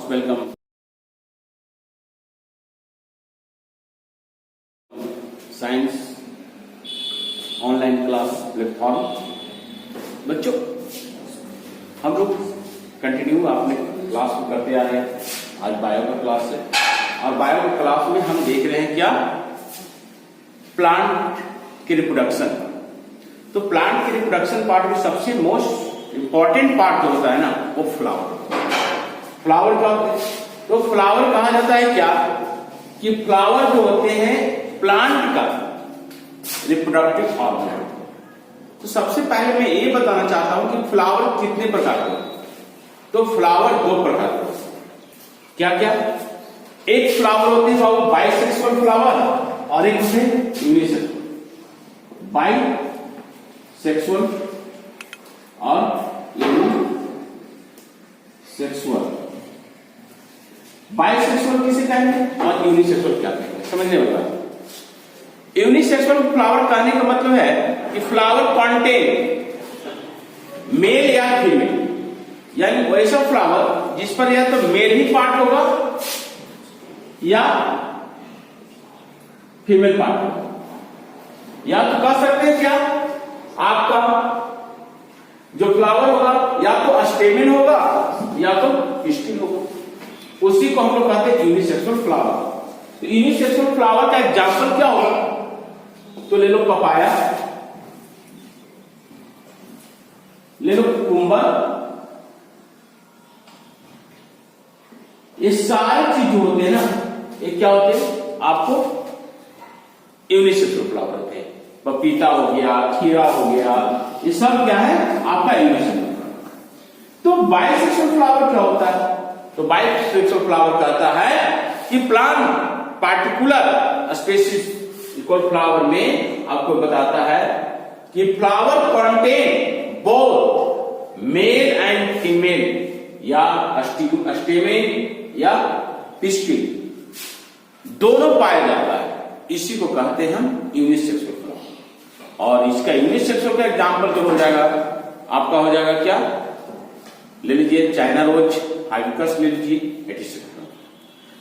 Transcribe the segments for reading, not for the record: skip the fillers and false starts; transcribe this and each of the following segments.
Welcome science online class platform. बच्चों, हम लोग कंटिन्यू आपने क्लास को करते आ रहे हैं। आज बायो का क्लास है और बायो का क्लास में हम देख रहे हैं क्या, प्लांट की रिप्रोडक्शन। तो प्लांट की रिप्रोडक्शन पार्ट में सबसे मोस्ट इंपॉर्टेंट पार्ट जो होता है ना, वो फ्लावर। फ्लावर का तो फ्लावर कहा जाता है क्या कि फ्लावर जो होते हैं प्लांट का रिप्रोडक्टिव ऑर्गन। तो सबसे पहले मैं ये बताना चाहता हूं कि फ्लावर कितने प्रकार के। तो फ्लावर दो प्रकार के, क्या क्या? एक फ्लावर होते हैं बाबू बाइसेक्सुअल फ्लावर और एक होते हैं यूनिसेक्सुअल। बाइसेक्सुअल और यूनिसेक्सुअल। बाइसेक्सुअल किसे कहेंगे और यूनिसेक्सुअल क्या कहेंगे, समझने वाला। यूनिसेक्सुअल फ्लावर कहने का मतलब है कि फ्लावर कंटेन मेल या फीमेल, यानी वैसा फ्लावर जिस पर या तो मेल ही पार्ट होगा या फीमेल पार्ट होगा। या तो कह सकते हैं क्या, आपका जो फ्लावर होगा या तो स्टेमेन होगा या तो पिस्टिल होगा। उसी को हम लोग कहते हैं यूनिसेक्सुअल फ्लावर। तो यूनिसेक्सुअल फ्लावर का एग्जाम्पल क्या होगा? तो ले लो पपाया, ले लो कुकुम्बर। ये सारे चीज जो होते हैं ना, ये क्या होते हैं, आपको यूनिसेक्सुअल फ्लावर होते हैं। पपीता हो गया, खीरा हो गया, ये सब क्या है आपका यूनिसेक्सुअल फ्लावर। तो बाइसेक्सुअल फ्लावर क्या होता है? तो बाइसेक्सुअल फ्लावर कहता है कि plant particular species equal flower में आपको बताता है कि flower contain both male and female, या स्टेमेन या पिस्टिल दोनों पाया जाता है। इसी को कहते हैं हम यूनिसेक्सुअल फ्लावर। और इसका यूनिसेक्सुअल का एग्जाम्पल जो हो जाएगा आपका, हो जाएगा क्या, ले लीजिए चाइना रोज, हाइबिस्कस ले लीजिए, एटिसेक्सुअल।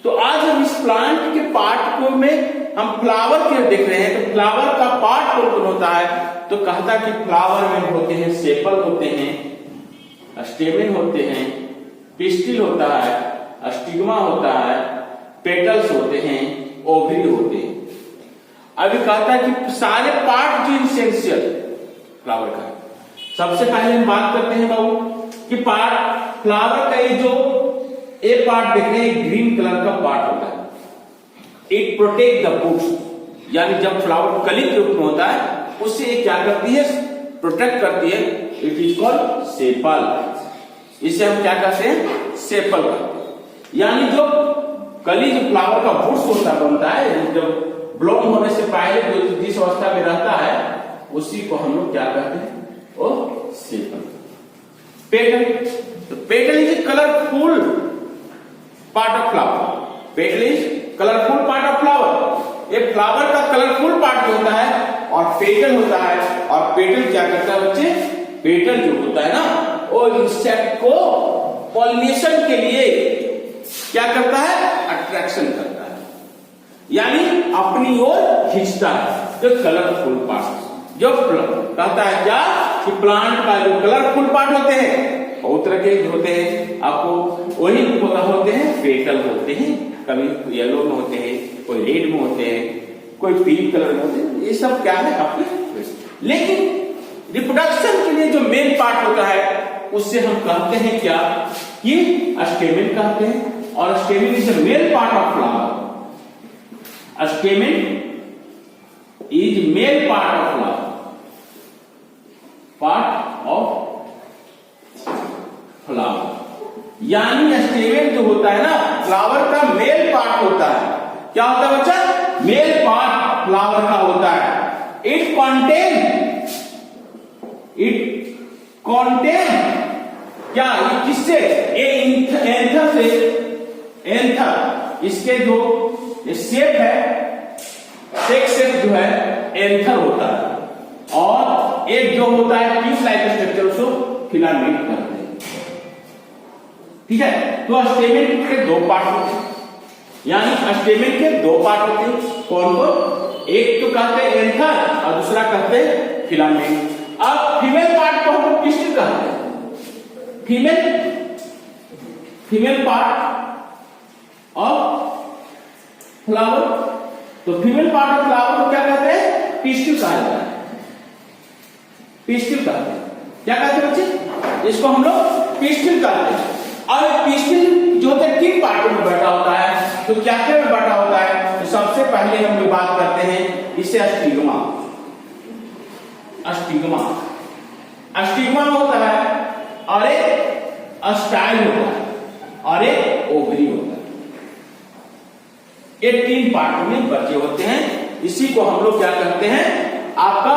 तो आज हम इस प्लांट के पार्ट को में हम फ्लावर के देख रहे हैं। तो फ्लावर का पार्ट कौन कौन होता है? तो कहता कि फ्लावर में होते हैं सेपल होते हैं, स्टेमेन होते हैं, पिस्टिल होता है, स्टिग्मा होता है, पेटल्स होते हैं, ओवरी होते हैं। अभी कहता है कि सारे पार्ट जो इसेंशियल फ्लावर का। सबसे पहले हम बात करते हैं बाबू कि पार्ट फ्लावर का ये जो ए पार्ट देख रहे हैं, ग्रीन कलर का पार्ट होता है। इट प्रोटेक्ट द बुक्स, यानी जब फ्लावर कली के रूप में होता है उससे ये क्या करती है, प्रोटेक्ट करती है। It is called sepal. इसे हम क्या कहते हैं, सेपल कहते हैं। यानी जो कली जो फ्लावर का बुक्स होता बनता है, जब ब्लूम होने से पहले जो जिस अवस्था में रहता है उसी को हम लोग क्या कहते हैं, वो सेपल। पेटल, तो petal is colourful part of flower. Petal is colourful part of flower. एक फ्लावर का कलरफुल पार्ट जो होता है और पेटल होता है। और पेटल क्या करता है बच्चे, पेटल जो होता है ना, वो इंसेक्ट को पॉलिनेशन के लिए क्या करता है, अट्रैक्शन करता है, यानी अपनी ओर खींचता है। जो कलरफुल पार्ट जो कहता है क्या कि प्लांट का जो कलरफुल पार्ट होते हैं बहुत तरह के होते हैं, आपको वही होते हैं, पेटल होते हैं। कभी येलो में होते हैं, कोई रेड में होते हैं, कोई पिंक कलर में होते हैं। ये सब क्या है आपके। लेकिन रिप्रोडक्शन के लिए जो मेन पार्ट होता है उससे हम कहते हैं क्या, ये स्टेमेन कहते हैं। और stamen is the male part of flower. Stamen is male part of flower, part of flower. यानी स्टेमेन जो होता है ना, फ्लावर का मेल पार्ट होता है। क्या होता है बच्चा, मेल पार्ट फ्लावर का होता है। इट कॉन्टेन क्या, ये किससे, एंथर से। एंथर इसके जो शेप है, सेक्स शेप जो है एंथर होता है। और एक जो होता है ट्यूब लाइक स्ट्रक्चर, उसको फिलामेंट कहते हैं। ठीक है। तो स्टेमेन के दो पार्ट होते हैं, यानी स्टेमेन के दो पार्ट होते हैं। कौन कौन? एक तो कहते हैं एंथर और दूसरा कहते हैं फिलामेंट। अब फीमेल पार्ट को हम लोग पिस्टिल कहते हैं। फीमेल पार्ट ऑफ फ्लावर, तो फीमेल पार्ट ऑफ फ्लावर को क्या कहते हैं? पिस्टिल कहा जाता है। पिस्टिल कहते हैं। क्या कहते हैं बच्चे? इसको हम लोग पिस्टिल कहते हैं। और पिस्टिल जो होता है किन पार्टों में बैठा होता है, तो क्या क्या में बैठा होता है? तो सबसे पहले हम लोग बात करते हैं इसे स्टिग्मा। स्टिग्मा होता है और एक स्टाइल होता है और एक ओवरी होता है। ये तीन पार्ट में बचे होते हैं। इसी को हम लोग क्या कहते हैं? आपका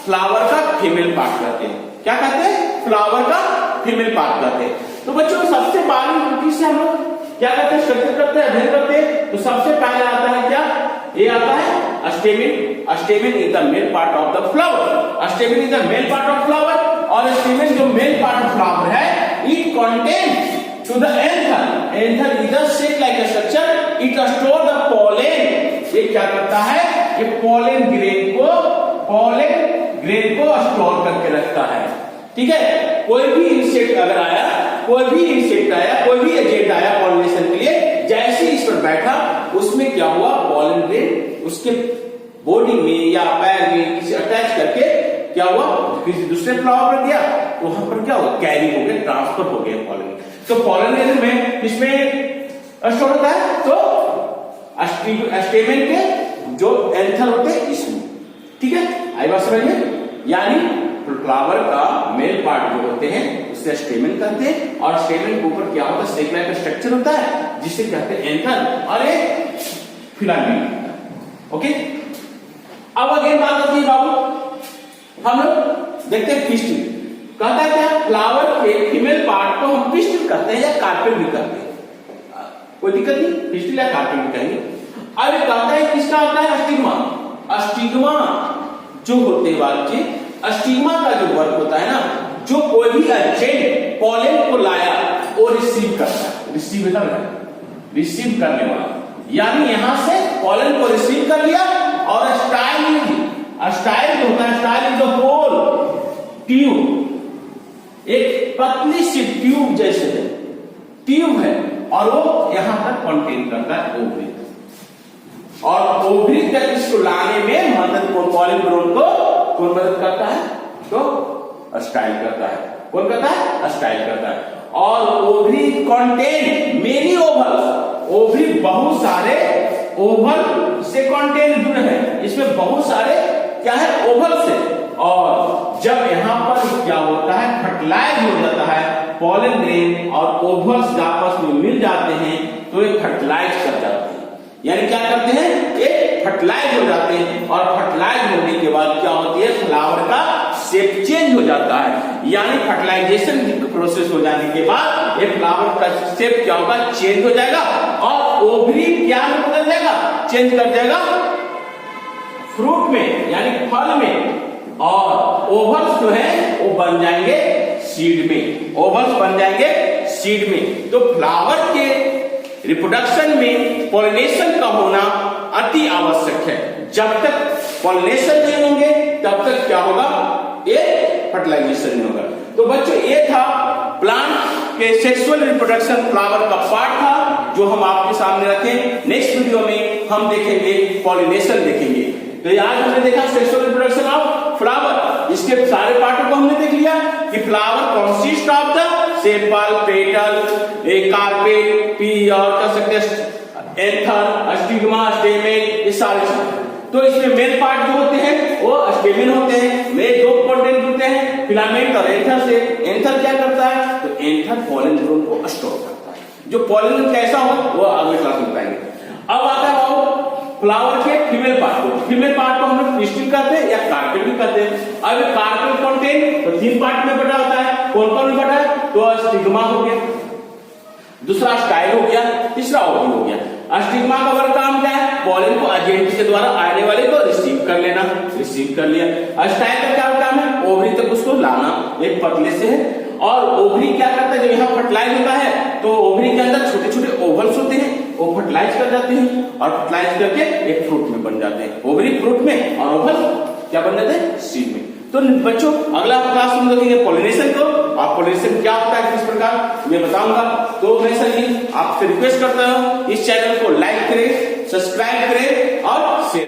फ्लावर का फीमेल पार्ट कहते हैं। क्या कहते हैं? फ्लावर का फीमेल पार्ट कहते हैं। तो बच्चों सबसे बारीक से हम लोग क्या करते हैं? स्ट्रक्चर करते हैं, अध्ययन करते हैं। तो सबसे पहले आता है क्या? ये आता है stamen. Stamen is the male part of the flower. Stamen is the male part of flower. और स्टेमेन जो मेल पार्ट ऑफ फ्लावर है, it contains two the anther. Anther is the shape like a structure. It store the pollen. ये क्या करता है? ये pollen grain को store करके रखता है। ठीक है। कोई भी इंसेक्ट अगर आया, कोई भी एजेंट आया पॉलिनेशन के लिए, जैसे इस पर बैठा, उसमें क्या हुआ? पॉलन ग्रेन उसके बॉडी में या पैर में किसी अटैच करके क्या हुआ? किसी दूसरे फ्लावर पर गया, तो वहां पर क्या हुआ? कैरी हो गया, ट्रांसफर हो गया पॉलन। तो पॉलिनेशन में इसमें स्टोर होता है। तो स्टेमेन के जो एंथर होते हैं इसमें। ठीक है, आई बात समझ में? यानी फ्लावर का मेल पार्ट जो होते हैं उसे स्टेमेन कहते हैं। और स्टेमेन के ऊपर क्या होता है? शेप लाइक का स्ट्रक्चर होता है जिसे कहते हैं एंथर और एक फिलामेंट। ओके, अब अगेन बात होती है बाबू, हम लोग देखते हैं पिस्टिल। कहता है क्या? फ्लावर के फीमेल पार्ट को हम पिस्टिल कहते हैं या कार्पेल भी कहते हैं। कोई दिक्कत नहीं, पिस्टिल या कार्पेल भी कहेंगे। अब कहता है किसका आता है? स्टिग्मा। स्टिग्मा जो होते हैं वाक्य, स्टिग्मा का जो वर्क होता है ना, जो कोई भी एजेंट पॉलन को लाया वो रिसीव करता है। रिसीव करने वाला, यानी यहां से पॉलन को रिसीव कर लिया। और स्टाइल जो होता है, style is the whole tube, एक पतली सी ट्यूब जैसे है, ट्यूब है, और वो यहां तक कंटेन करता है ओवरी। और ओवरी तक इसको लाने में मदद पॉलन ग्रोन को कौन मदद करता है? तो स्टाइल करता है। कौन करता है? स्टाइल करता है। और ovary contain many vowels. Ovary बहुत सारे ओवल से कंटेन जुड़े हैं, इसमें बहुत सारे क्या है? ओवल्स है। और जब यहां पर क्या होता है? फर्टिलाइज हो जाता है, पॉलन ग्रेन और ओवल्स आपस में मिल जाते हैं, तो ये फर्टिलाइज कर जाते हैं। यानी क्या करते हैं? ये फर्टिलाइज हो जाते हैं। और फर्टिलाइज होने के बाद क्या होती है? फ्लावर का शेप चेंज हो जाता है। यानी फर्टिलाइजेशन प्रोसेस हो जाने के बाद ये फ्लावर का शेप क्या होगा? चेंज हो जाएगा। और ओवरी क्या बदल जाएगा? चेंज कर जाएगा फ्रूट में, यानी फल में। और ओवल्स जो है वो बन जाएंगे सीड में। ओवल्स बन जाएंगे सीड में। तो फ्लावर के रिप्रोडक्शन में पॉलिनेशन का होना अति आवश्यक है। जब तक पॉलिनेशन नहीं होंगे तब तक क्या होगा? ये फर्टिलाइजेशन नहीं होगा। तो बच्चों ये था प्लांट के सेक्सुअल रिप्रोडक्शन फ्लावर का पार्ट था, जो हम आपके सामने रखे। नेक्स्ट वीडियो में हम देखेंगे पॉलिनेशन देखेंगे। तो आज हमने देखा सेक्सुअल रिप्रोडक्शन ऑफ फ्लावर। इसके सारे पार्टों को हमने देख लिया कि flower consist of the sepal, petal, carpet, P और कह सकते हैं एंथर, स्टिग्मा, स्टेमेन, ये सारे चीज। तो इसमें मेन पार्ट जो होते हैं वो स्टेमेन होते हैं। में दो कंटेंट होते हैं, फिलामेंट और एंथर से। एंथर क्या करता है? तो एंथर पॉलन ग्रोन को स्टोर करता है। जो पॉलन कैसा हो वो अगले क्लास में बताएंगे। अब आता है वो फ्लावर के फीमेल पार्ट को। फीमेल पार्ट को हम लोग पिस्टिल कहते हैं या कार्पेल भी कहते हैं। अब कार्पेल कंटेंट तो तीन पार्ट में बटा होता है। कौन कौन बटा है? तो स्टिग्मा हो गया, दूसरा स्टाइल हो गया, तीसरा ओवरी हो गया। स्टिग्मा का वर्क काम क्या है? पॉलन को एजेंट के द्वारा आने वाले को रिसीव कर लेना, रिसीव कर लिया। स्टाइल का क्या काम है? ओवरी तक उसको लाना, एक पतले से है। और ओवरी क्या करता है? जब यहाँ फर्टिलाइज होता है तो ओवरी के अंदर छोटे छोटे ओवल्स होते हैं, वो फर्टिलाइज कर जाते हैं और फर्टिलाइज करके एक फ्रूट में बन जाते हैं। ओवरी फ्रूट में और ओवल क्या बन जाते हैं? सीड में। तो बच्चों अगला क्लास हम देखेंगे पॉलिनेशन को, और पॉलिनेशन क्या होता है किस प्रकार मैं बताऊंगा। तो मैं सर आपसे रिक्वेस्ट करता हूं इस चैनल को लाइक करें, सब्सक्राइब करें और शेयर